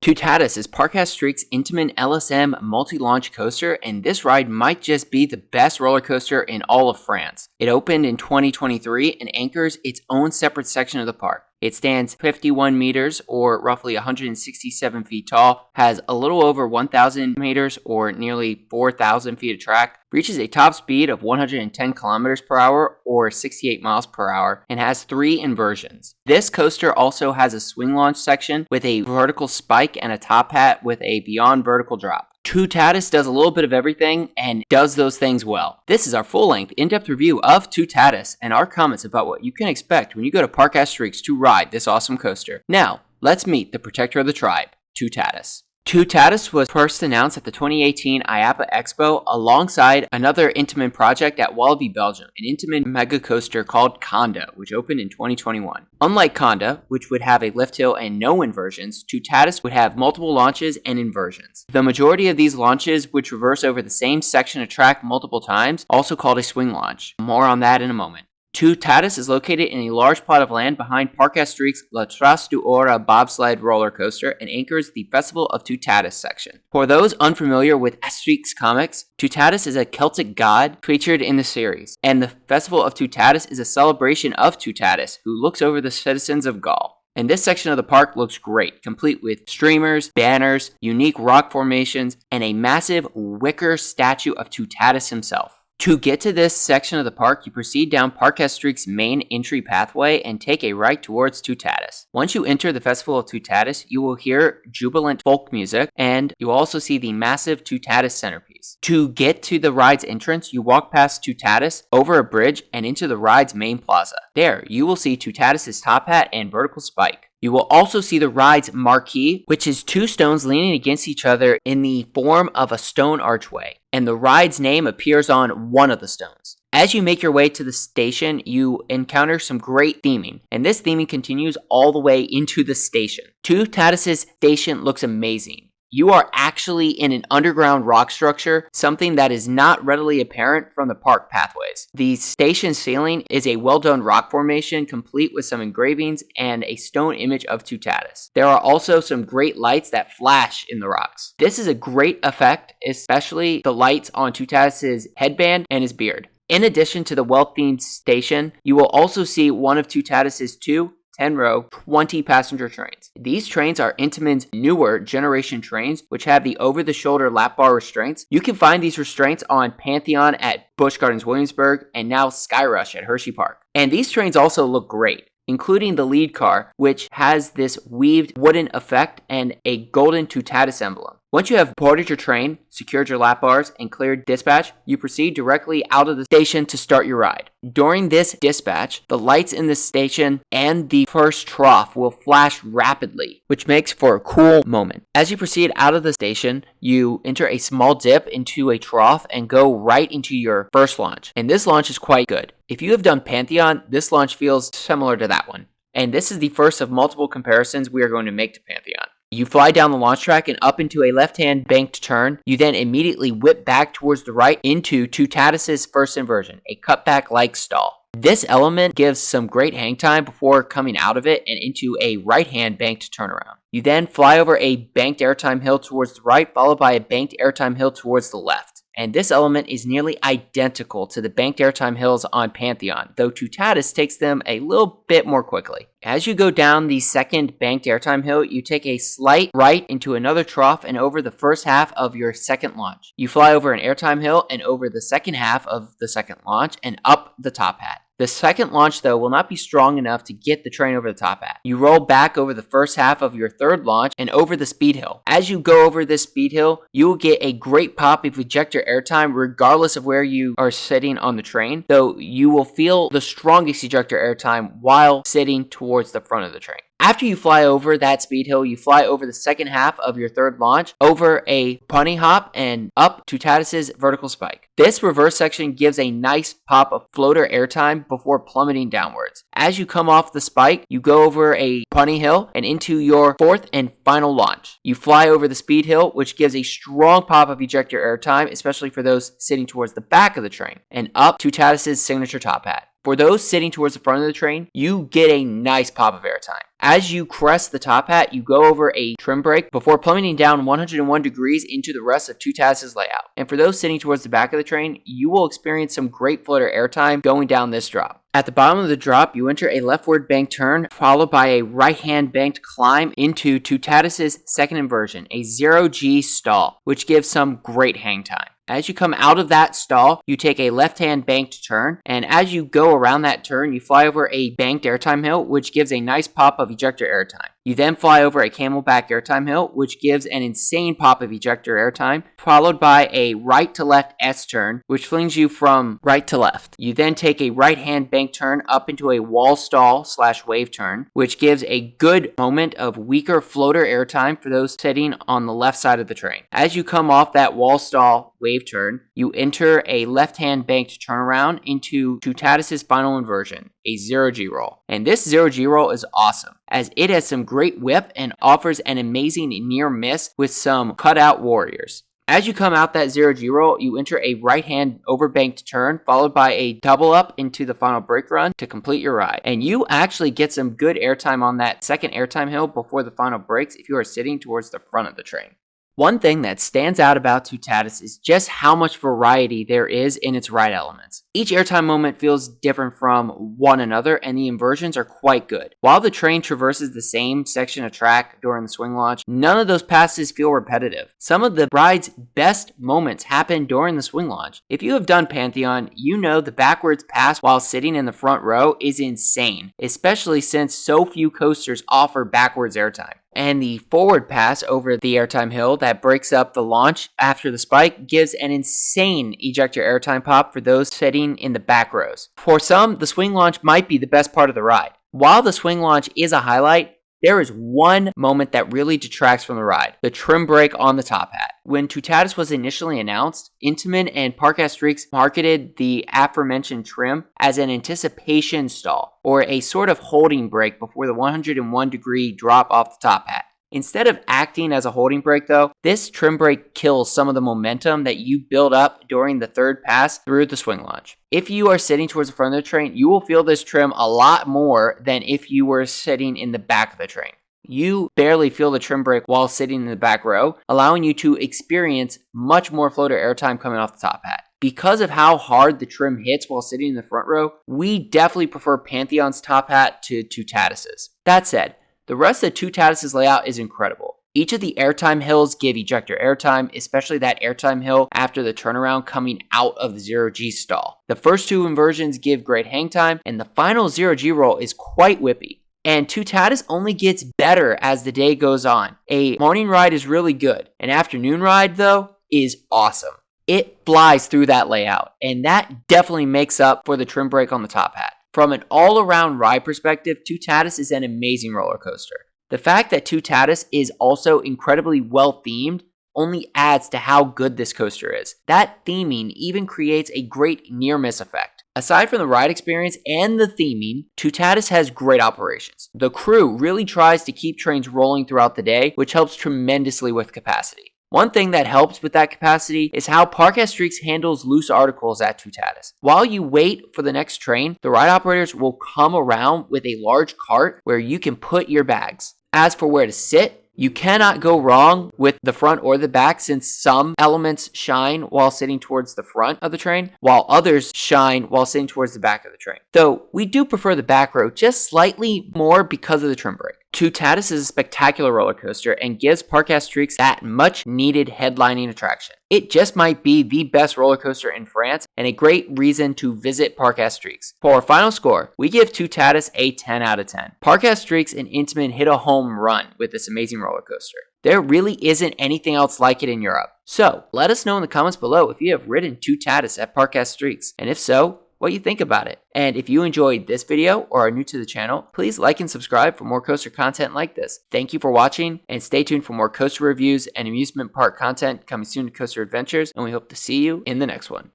Toutatis is Parc Astérix Intamin LSM multi-launch coaster, and this ride might just be the best roller coaster in all of France. It opened in 2023 and anchors its own separate section of the park. It stands 51 meters or roughly 167 feet tall, has a little over 1,000 meters or nearly 4,000 feet of track, reaches a top speed of 110 kilometers per hour or 68 miles per hour, and has 3 inversions. This coaster also has a swing launch section with a vertical spike and a top hat with a beyond vertical drop. Toutatis does a little bit of everything and does those things well. This is our full-length, in-depth review of Toutatis and our comments about what you can expect when you go to Parc Astérix to ride this awesome coaster. Now, let's meet the protector of the tribe, Toutatis. Toutatis was first announced at the 2018 IAAPA Expo alongside another Intamin project at Walibi, Belgium, an Intamin mega coaster called Conda, which opened in 2021. Unlike Conda, which would have a lift hill and no inversions, Toutatis would have multiple launches and inversions. The majority of these launches would traverse over the same section of track multiple times, also called a swing launch. More on that in a moment. Toutatis is located in a large plot of land behind Parc Astérix La Trace du Aura bobsled roller coaster and anchors the Festival of Toutatis section. For those unfamiliar with Asterix comics, Toutatis is a Celtic god featured in the series, and the Festival of Toutatis is a celebration of Toutatis, who looks over the citizens of Gaul. And this section of the park looks great, complete with streamers, banners, unique rock formations, and a massive wicker statue of Toutatis himself. To get to this section of the park, you proceed down Parc Astérix's main entry pathway and take a right towards Toutatis. Once you enter the Festival of Toutatis, you will hear jubilant folk music, and you will also see the massive Toutatis centerpiece. To get to the ride's entrance, you walk past Toutatis, over a bridge, and into the ride's main plaza. There, you will see Toutatis' top hat and vertical spike. You will also see the ride's marquee, which is 2 stones leaning against each other in the form of a stone archway, and the ride's name appears on one of the stones. As you make your way to the station, you encounter some great theming, and this theming continues all the way into the station. Toutatis' station looks amazing. You are actually in an underground rock structure, something that is not readily apparent from the park pathways. The station ceiling is a well-done rock formation, complete with some engravings and a stone image of Toutatis. There are also some great lights that flash in the rocks. This is a great effect, especially the lights on Toutatis' headband and his beard. In addition to the well-themed station, you will also see one of Toutatis' 2 10-row, 20-passenger trains. These trains are Intamin's newer generation trains, which have the over-the-shoulder lap bar restraints. You can find these restraints on Pantheon at Busch Gardens Williamsburg and now Skyrush at Hershey Park. And these trains also look great, including the lead car, which has this weaved wooden effect and a golden Toutatis emblem. Once you have boarded your train, secured your lap bars, and cleared dispatch, you proceed directly out of the station to start your ride. During this dispatch, the lights in the station and the first trough will flash rapidly, which makes for a cool moment. As you proceed out of the station, you enter a small dip into a trough and go right into your first launch. And this launch is quite good. If you have done Pantheon, this launch feels similar to that one. And this is the first of multiple comparisons we are going to make to Pantheon. You fly down the launch track and up into a left-hand banked turn. You then immediately whip back towards the right into Toutatis' first inversion, a cutback-like stall. This element gives some great hang time before coming out of it and into a right-hand banked turnaround. You then fly over a banked airtime hill towards the right, followed by a banked airtime hill towards the left. And this element is nearly identical to the banked airtime hills on Pantheon, though Toutatis takes them a little bit more quickly. As you go down the second banked airtime hill, you take a slight right into another trough and over the first half of your second launch. You fly over an airtime hill and over the second half of the second launch and up the top hat. The second launch, though, will not be strong enough to get the train over the top hat. You roll back over the first half of your third launch and over the speed hill. As you go over this speed hill, you will get a great pop of ejector airtime regardless of where you are sitting on the train, though you will feel the strongest ejector airtime while sitting towards the front of the train. After you fly over that speed hill, you fly over the second half of your third launch, over a bunny hop, and up Toutatis' vertical spike. This reverse section gives a nice pop of floater airtime before plummeting downwards. As you come off the spike, you go over a bunny hill and into your fourth and final launch. You fly over the speed hill, which gives a strong pop of ejector airtime, especially for those sitting towards the back of the train, and up Toutatis' signature top hat. For those sitting towards the front of the train, you get a nice pop of airtime. As you crest the top hat, you go over a trim brake before plummeting down 101 degrees into the rest of Toutatis' layout. And for those sitting towards the back of the train, you will experience some great floater airtime going down this drop. At the bottom of the drop, you enter a leftward banked turn, followed by a right-hand banked climb into Toutatis' second inversion, a 0G stall, which gives some great hang time. As you come out of that stall, you take a left-hand banked turn, and as you go around that turn, you fly over a banked airtime hill, which gives a nice pop of ejector airtime. You then fly over a camelback airtime hill, which gives an insane pop of ejector airtime, followed by a right-to-left S-turn, which flings you from right to left. You then take a right-hand bank turn up into a wall stall / wave turn, which gives a good moment of weaker floater airtime for those sitting on the left side of the train. As you come off that wall stall wave turn, you enter a left-hand banked turnaround into Toutatis' final inversion, a 0G roll. And this 0G roll is awesome, as it has some great whip and offers an amazing near miss with some cutout warriors. As you come out that 0G roll, you enter a right-hand overbanked turn, followed by a double up into the final brake run to complete your ride. And you actually get some good airtime on that second airtime hill before the final brakes if you are sitting towards the front of the train. One thing that stands out about Toutatis is just how much variety there is in its ride elements. Each airtime moment feels different from one another, and the inversions are quite good. While the train traverses the same section of track during the swing launch, none of those passes feel repetitive. Some of the ride's best moments happen during the swing launch. If you have done Pantheon, you know the backwards pass while sitting in the front row is insane, especially since so few coasters offer backwards airtime. And the forward pass over the airtime hill that breaks up the launch after the spike gives an insane ejector airtime pop for those sitting in the back rows. For some, the swing launch might be the best part of the ride. While the swing launch is a highlight, there is one moment that really detracts from the ride: the trim brake on the top hat. When Toutatis was initially announced, Intamin and Parc Astérix marketed the aforementioned trim as an anticipation stall, or a sort of holding brake before the 101 degree drop off the top hat. Instead of acting as a holding brake though, this trim brake kills some of the momentum that you build up during the third pass through the swing launch. If you are sitting towards the front of the train, you will feel this trim a lot more than if you were sitting in the back of the train. You barely feel the trim brake while sitting in the back row, allowing you to experience much more floater airtime coming off the top hat. Because of how hard the trim hits while sitting in the front row, we definitely prefer Pantheon's top hat to Toutatis'. That said, the rest of Toutatis' layout is incredible. Each of the airtime hills give ejector airtime, especially that airtime hill after the turnaround coming out of the 0G stall. The first two inversions give great hang time, and the final 0G roll is quite whippy. And Toutatis only gets better as the day goes on. A morning ride is really good. An afternoon ride, though, is awesome. It flies through that layout, and that definitely makes up for the trim brake on the top hat. From an all-around ride perspective, Toutatis is an amazing roller coaster. The fact that Toutatis is also incredibly well-themed only adds to how good this coaster is. That theming even creates a great near-miss effect. Aside from the ride experience and the theming, Toutatis has great operations. The crew really tries to keep trains rolling throughout the day, which helps tremendously with capacity. One thing that helps with that capacity is how Parc Astérix handles loose articles at Toutatis. While you wait for the next train, the ride operators will come around with a large cart where you can put your bags. As for where to sit, you cannot go wrong with the front or the back, since some elements shine while sitting towards the front of the train, while others shine while sitting towards the back of the train. Though we do prefer the back row just slightly more because of the trim brake. Toutatis is a spectacular roller coaster and gives Parc Astérix that much needed headlining attraction. It just might be the best roller coaster in France and a great reason to visit Parc Astérix. For our final score, we give Toutatis a 10 out of 10. Parc Astérix and Intamin hit a home run with this amazing roller coaster. There really isn't anything else like it in Europe. So let us know in the comments below if you have ridden Toutatis at Parc Astérix, and if so, what you think about it. And if you enjoyed this video or are new to the channel, please like and subscribe for more coaster content like this. Thank you for watching, and stay tuned for more coaster reviews and amusement park content coming soon to Coaster Adventures, and we hope to see you in the next one.